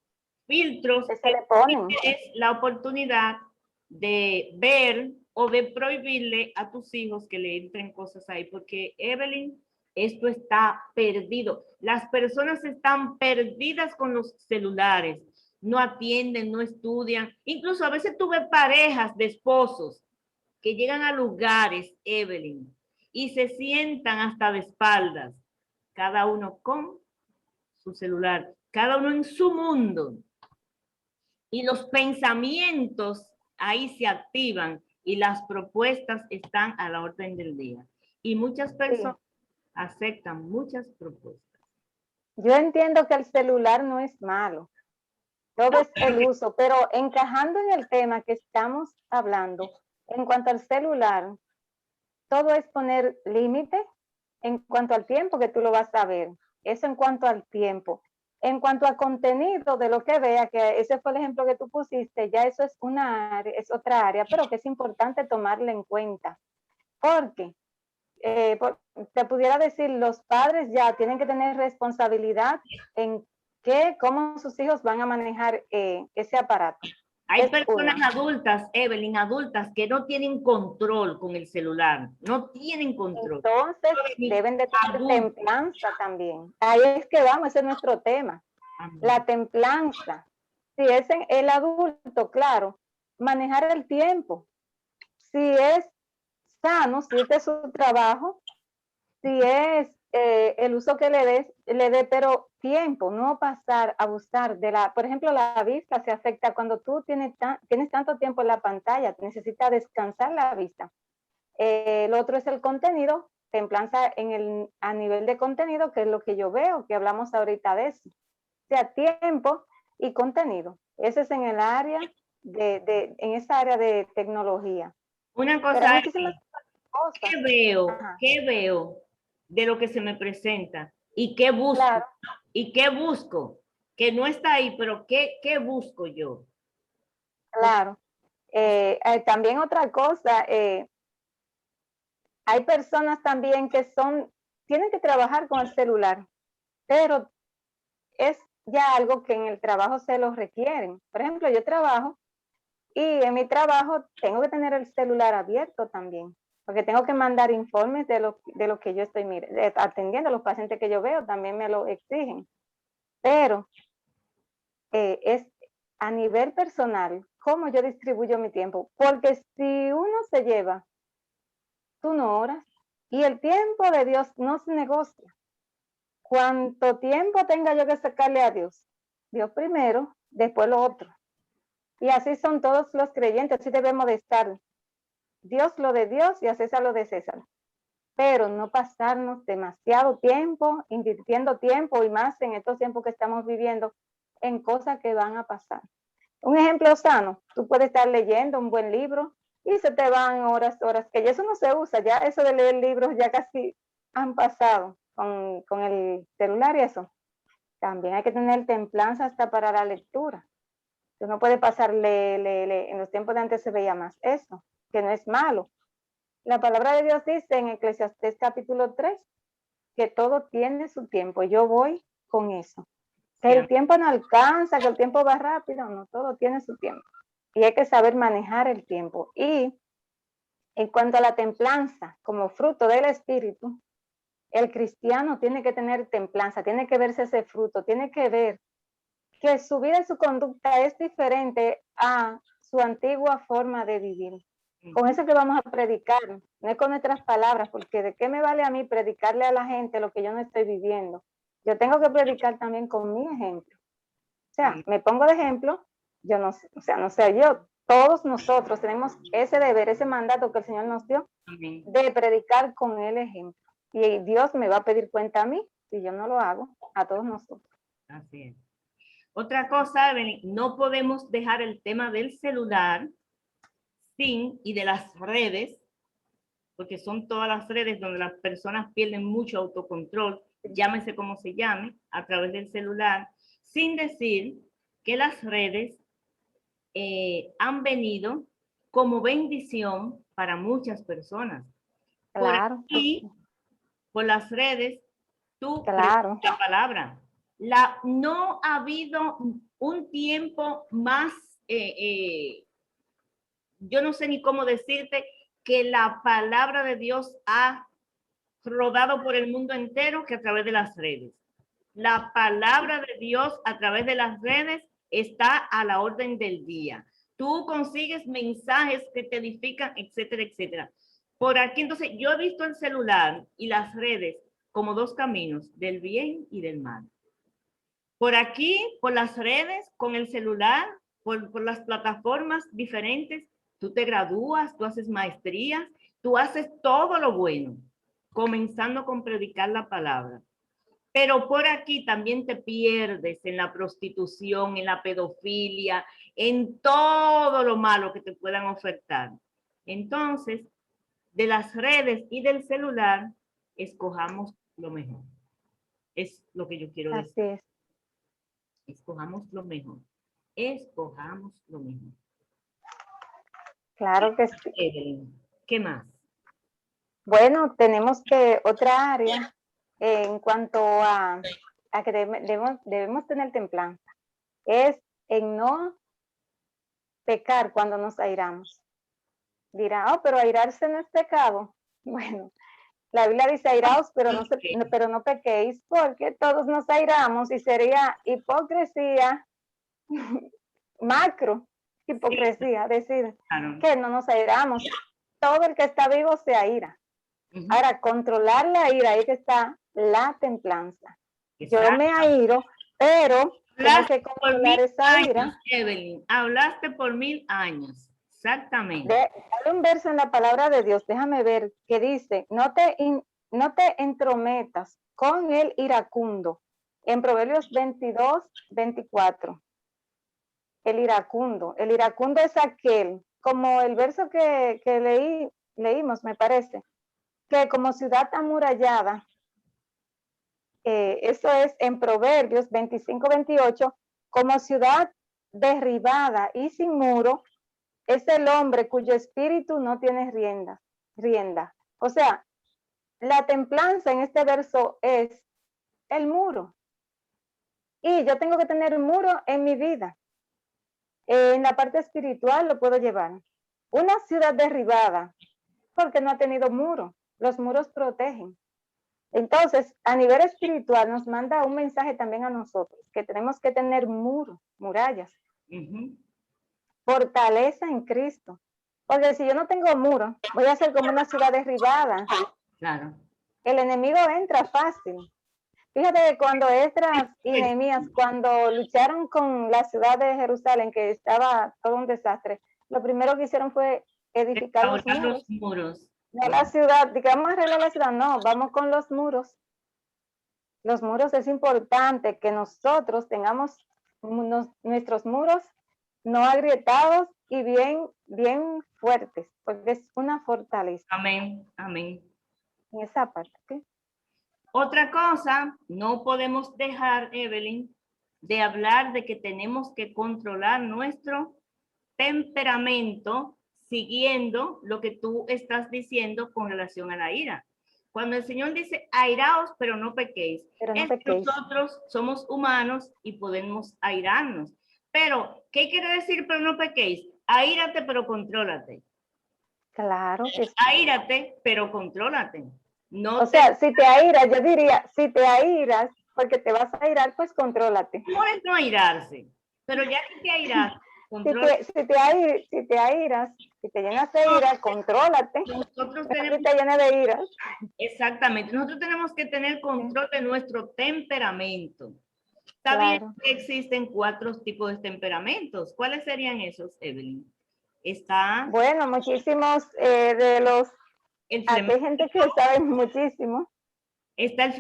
filtros, que se que le ponen. tienes la oportunidad de ver o de prohibirle a tus hijos que le entren cosas ahí, porque Evelyn, esto está perdido. Las personas están perdidas con los celulares, no atienden, no estudian. Incluso a veces tuve parejas de esposos que llegan a lugares, Evelyn, y se sientan hasta de espaldas, cada uno con su celular, cada uno en su mundo. Y los pensamientos ahí se activan y las propuestas están a la orden del día. Y muchas personas Sí. aceptan muchas propuestas. Yo entiendo que el celular no es malo, todo es el uso, pero encajando en el tema que estamos hablando, en cuanto al celular, todo es poner límite en cuanto al tiempo que tú lo vas a ver. Eso en cuanto al tiempo. En cuanto a contenido de lo que vea, que ese fue el ejemplo que tú pusiste, ya eso es una área, es otra área, pero que es importante tomarla en cuenta. Porque te pudiera decir, los padres ya tienen que tener responsabilidad en cómo sus hijos van a manejar ese aparato. Hay Es personas una. adultas, Evelyn, adultas, que no tienen control con el celular. No tienen control. Entonces, deben de tener Adultos. templanza también. Ahí es que vamos, ese es nuestro tema. La templanza. Si es el adulto, claro, manejar el tiempo. Si es sano, si este es su trabajo, si es el uso que le dé, pero tiempo, no pasar, abusar de por ejemplo, la vista se afecta cuando tú tienes tanto tiempo en la pantalla, necesitas descansar la vista. Lo otro es el contenido, templanza a nivel de contenido, que es lo que yo veo, que hablamos ahorita de eso. O sea, tiempo y contenido. Ese es en el área en esa área de tecnología. Una Pero hay cosa muchísimas es, cosas. Ajá. ¿qué veo de lo que se me presenta? ¿Y qué busco? Claro. ¿Y qué busco? Que no está ahí, pero ¿qué busco yo? Claro. También otra cosa, hay personas también que tienen que trabajar con el celular, pero es ya algo que en el trabajo se los requieren. Por ejemplo, yo trabajo y en mi trabajo tengo que tener el celular abierto también, porque tengo que mandar informes de lo que yo estoy atendiendo. Los pacientes que yo veo también me lo exigen. Pero es a nivel personal, cómo yo distribuyo mi tiempo. Porque si uno se lleva, tú no oras. Y el tiempo de Dios no se negocia. Cuánto tiempo tenga yo que sacarle a Dios, Dios primero, después lo otro. Y así son todos los creyentes, así debemos de estar. Dios lo de Dios y a César lo de César. Pero no pasarnos demasiado tiempo, invirtiendo tiempo y más en estos tiempos que estamos viviendo en cosas que van a pasar. Un ejemplo sano, tú puedes estar leyendo un buen libro y se te van horas, que ya eso no se usa, ya eso de leer libros ya casi han pasado con el celular y eso. También hay que tener templanza hasta para la lectura. Tú no puedes pasarle, en los tiempos de antes se veía más eso, que no es malo. La palabra de Dios dice en Eclesiastés capítulo 3 que todo tiene su tiempo. Yo voy con eso. Que el tiempo no alcanza, que el tiempo va rápido, no, todo tiene su tiempo. Y hay que saber manejar el tiempo. Y en cuanto a la templanza, como fruto del espíritu, el cristiano tiene que tener templanza, tiene que verse ese fruto, tiene que ver que su vida y su conducta es diferente a su antigua forma de vivir. Con eso que vamos a predicar, no es con nuestras palabras, porque ¿de qué me vale a mí predicarle a la gente lo que yo no estoy viviendo? Yo tengo que predicar también con mi ejemplo. O sea, me pongo de ejemplo, yo no, o sea, no sé yo, todos nosotros tenemos ese deber, ese mandato que el Señor nos dio de predicar con el ejemplo. Y Dios me va a pedir cuenta a mí si yo no lo hago, a todos nosotros. Así es. Otra cosa, Evelyn, no podemos dejar el tema del celular y de las redes, porque son todas las redes donde las personas pierden mucho autocontrol, llámese como se llame, a través del celular, sin decir que las redes han venido como bendición para muchas personas. Claro. Por aquí, por las redes, tú Claro. la palabra. No ha habido un tiempo más, yo no sé ni cómo decirte, que la palabra de Dios ha rodado por el mundo entero que a través de las redes. La palabra de Dios a través de las redes está a la orden del día. Tú consigues mensajes que te edifican, etcétera, etcétera. Por aquí, entonces, yo he visto el celular y las redes como dos caminos, del bien y del mal. Por aquí, por las redes, con el celular, por las plataformas diferentes, tú te gradúas, tú haces maestrías, tú haces todo lo bueno, comenzando con predicar la palabra. Pero por aquí también te pierdes en la prostitución, en la pedofilia, en todo lo malo que te puedan ofertar. Entonces, de las redes y del celular, escojamos lo mejor. Es lo que yo quiero decir. Así es. Escojamos lo mejor. Escojamos lo mejor. Claro que sí. Evelyn, ¿qué más? Bueno, tenemos que otra área en cuanto a que debemos tener templanza, es en no pecar cuando nos airamos. Dirá, oh, pero airarse no es pecado. Bueno, la Biblia dice airaos, pero no pequéis, porque todos nos airamos y sería hipocresía, macro hipocresía, decir que no nos airamos. Todo el que está vivo se aira. Ahora, controlar la ira, ahí que está la templanza. Yo me airo, pero tengo que controlar esa ira. Evelyn, hablaste por 1000 años. Exactamente. Hay un verso en la palabra de Dios, déjame ver, que dice, no te entrometas con el iracundo. En Proverbios 22, 24. El iracundo es aquel, como el verso que leímos, me parece, que como ciudad amurallada, eso es en Proverbios 25, 28, como ciudad derribada y sin muro, es el hombre cuyo espíritu no tiene rienda. O sea, la templanza en este verso es el muro. Y yo tengo que tener un muro en mi vida. En la parte espiritual lo puedo llevar. Una ciudad derribada, porque no ha tenido muro. Los muros protegen. Entonces, a nivel espiritual nos manda un mensaje también a nosotros, que tenemos que tener muros, murallas. Fortaleza en Cristo. Porque si yo no tengo muro, voy a ser como una ciudad derribada. Claro. El enemigo entra fácil. Fíjate que cuando Esdras y Nehemías, cuando lucharon con la ciudad de Jerusalén, que estaba todo un desastre, lo primero que hicieron fue edificar los muros. No la ciudad, digamos arreglar la ciudad, no, vamos con los muros. Los muros es importante que nosotros tengamos nuestros muros no agrietados y bien fuertes, porque es una fortaleza. Amén, amén. En esa parte, ¿sí? Otra cosa, no podemos dejar, Evelyn, de hablar de que tenemos que controlar nuestro temperamento siguiendo lo que tú estás diciendo con relación a la ira. Cuando el Señor dice, airaos, pero no pequéis. Nosotros somos humanos y podemos airarnos. Pero, ¿qué quiere decir pero no pequéis? Aírate, pero contrólate. Claro que sí. Aírate, pero contrólate. No o sea, si te airas, yo diría, si te airas, porque te vas a airar, pues contrólate. No es no airarse, pero ya que te airas, si te airas, si te llenas de ira, contrólate. Nosotros tenemos, te llenas de ira. Exactamente, nosotros tenemos que tener control de nuestro temperamento. Sabía que existen 4 tipos de temperamentos. ¿Cuáles serían esos, Evelyn? Bueno, muchísimos de los... Hay gente que sabe muchísimo.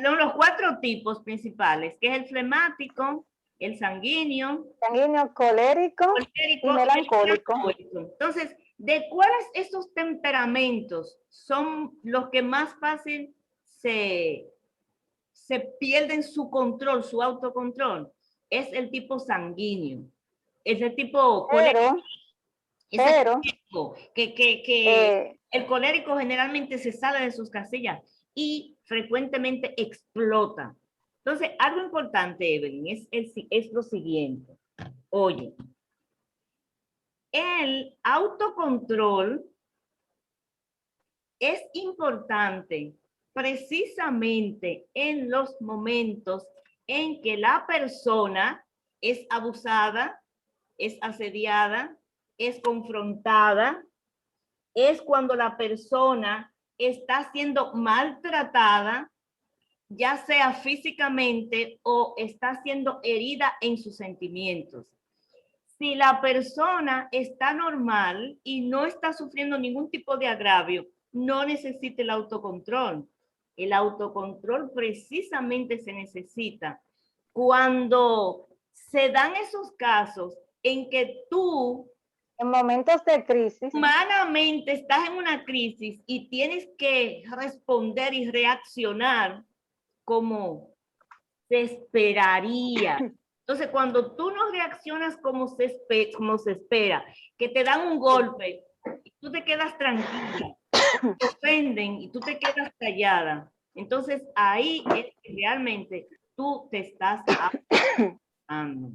Son los 4 tipos principales, que es el flemático, el sanguíneo, Sanguíneo, colérico y colérico, melancólico. Entonces, ¿de cuáles estos temperamentos son los que más fácil se pierden su control, su autocontrol? Es el tipo sanguíneo, es el tipo colérico. Pero El colérico generalmente se sale de sus casillas y frecuentemente explota. Entonces, algo importante, Evelyn, es lo siguiente. Oye, el autocontrol es importante precisamente en los momentos en que la persona es abusada, es asediada, es confrontada, es cuando la persona está siendo maltratada, ya sea físicamente o está siendo herida en sus sentimientos. Si la persona está normal y no está sufriendo ningún tipo de agravio, no necesita el autocontrol. El autocontrol precisamente se necesita cuando se dan esos casos en que tú en momentos de crisis, humanamente estás en una crisis y tienes que responder y reaccionar como se esperaría. Entonces, cuando tú no reaccionas como se espera, que te dan un golpe y tú te quedas tranquila, te ofenden y tú te quedas callada, entonces ahí es que realmente tú te estás afectando.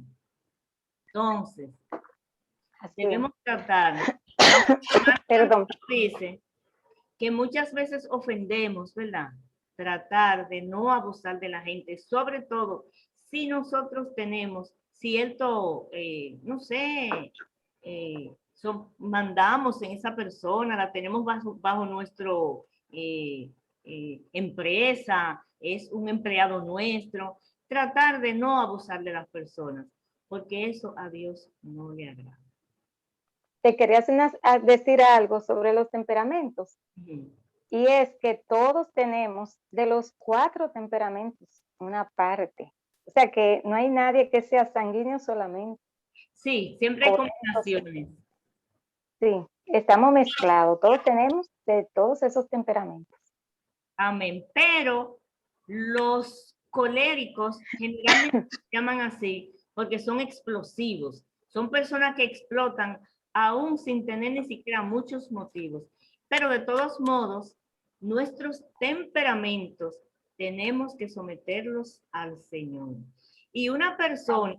Entonces, debemos tratar, perdón, dice que muchas veces ofendemos, ¿verdad? Tratar de no abusar de la gente, sobre todo si nosotros tenemos cierto, no sé, mandamos en esa persona, la tenemos bajo nuestro empresa, es un empleado nuestro, tratar de no abusar de las personas, porque eso a Dios no le agrada. te quería decir algo sobre los temperamentos. Y es que todos tenemos de los 4 temperamentos una parte. O sea que no hay nadie que sea sanguíneo solamente. Sí, siempre hay combinaciones. Sí, estamos mezclados. Todos tenemos de todos esos temperamentos. Amén. Pero los coléricos generalmente se llaman así porque son explosivos. Son personas que explotan aún sin tener ni siquiera muchos motivos. Pero de todos modos, nuestros temperamentos tenemos que someterlos al Señor. Y una persona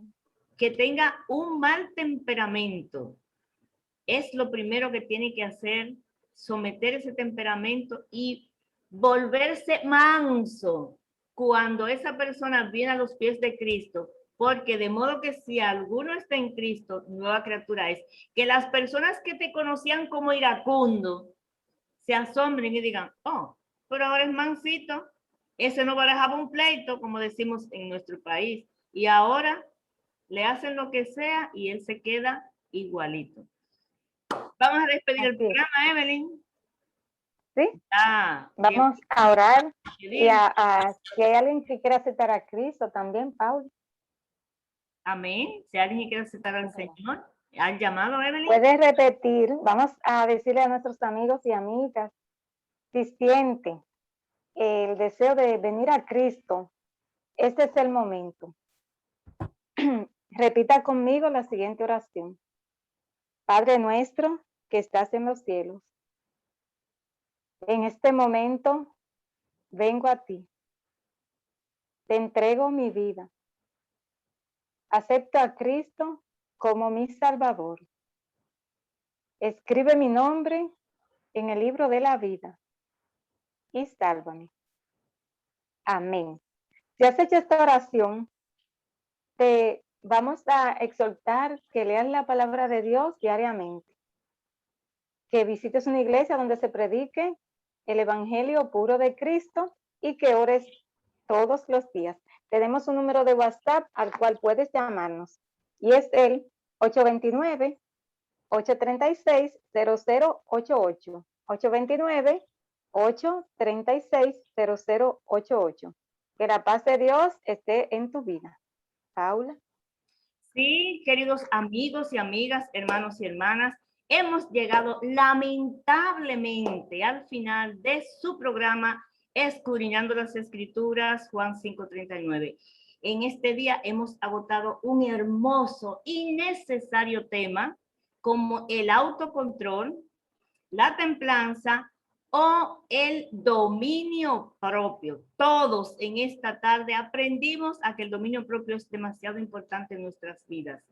que tenga un mal temperamento es lo primero que tiene que hacer, someter ese temperamento y volverse manso cuando esa persona viene a los pies de Cristo, porque de modo que si alguno está en Cristo, nueva criatura es. Que las personas que te conocían como iracundo se asombren y digan, oh, pero ahora es mansito, ese no va a dejar un pleito, como decimos en nuestro país, y ahora le hacen lo que sea y él se queda igualito. Vamos a despedir el programa, Evelyn. ¿Sí? Vamos a orar y si hay alguien que quiera aceptar a Cristo también, Paul. Amén. Si alguien quiere aceptar al Señor, ¿han llamado, Evelyn? Puedes repetir, vamos a decirle a nuestros amigos y amigas, si siente el deseo de venir a Cristo, este es el momento. Repita conmigo la siguiente oración. Padre nuestro que estás en los cielos, en este momento vengo a ti. Te entrego mi vida. Acepto a Cristo como mi Salvador. Escribe mi nombre en el libro de la vida y sálvame. Amén. Si has hecho esta oración, te vamos a exhortar que leas la palabra de Dios diariamente, que visites una iglesia donde se predique el evangelio puro de Cristo y que ores todos los días. Tenemos un número de WhatsApp al cual puedes llamarnos y es el 829-836-0088. 829-836-0088. Que la paz de Dios esté en tu vida. Paula. Sí, queridos amigos y amigas, hermanos y hermanas, hemos llegado lamentablemente al final de su programa Escudriñando las Escrituras, Juan 5:39. En este día hemos agotado un hermoso y necesario tema como el autocontrol, la templanza o el dominio propio. Todos en esta tarde aprendimos a que el dominio propio es demasiado importante en nuestras vidas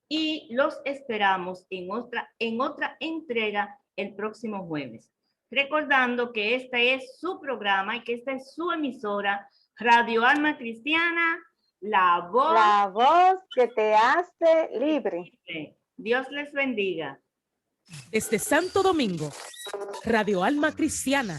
y los esperamos en otra entrega el próximo jueves. Recordando que este es su programa y que esta es su emisora, Radio Alma Cristiana, la voz que te hace libre. Dios les bendiga. Desde Santo Domingo, Radio Alma Cristiana,